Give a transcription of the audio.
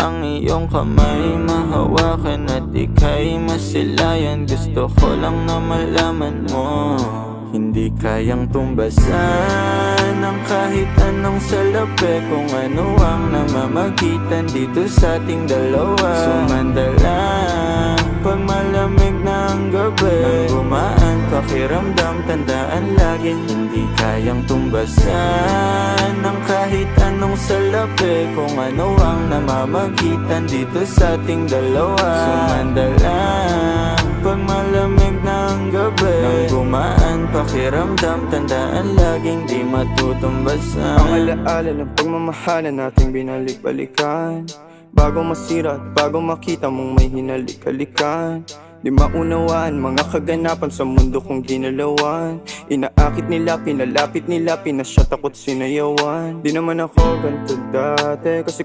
ang iyong kamay, mahawakan at ika'y masilayan. Gusto ko lang na malaman mo, hindi kayang tumbasan ng kahit anong salapi, kung ano ang namamagitan dito sa ating dalawa. Sumanda lang pag malamig na ang gabi, nang gumaan pakiramdam, tandaan laging hindi kayang tumbasan ng kahit anong salapi, kung ano ang namamagitan dito sa ating dalawa. Sumanda lang pag malamig na ang gabi, nang gumaan pakiramdam, tandaan laging di matutumbasan. Ang alaala ng pagmamahalan nating binalik-balikan, bago masira at bago makita mong may hinalik-halikan. Di maunawaan mga kaganapan sa mundo kong ginalawan. Inaakit nila, pinalapit nila, pinasyat ako't sinayawan. Di naman ako ganito dati, kasi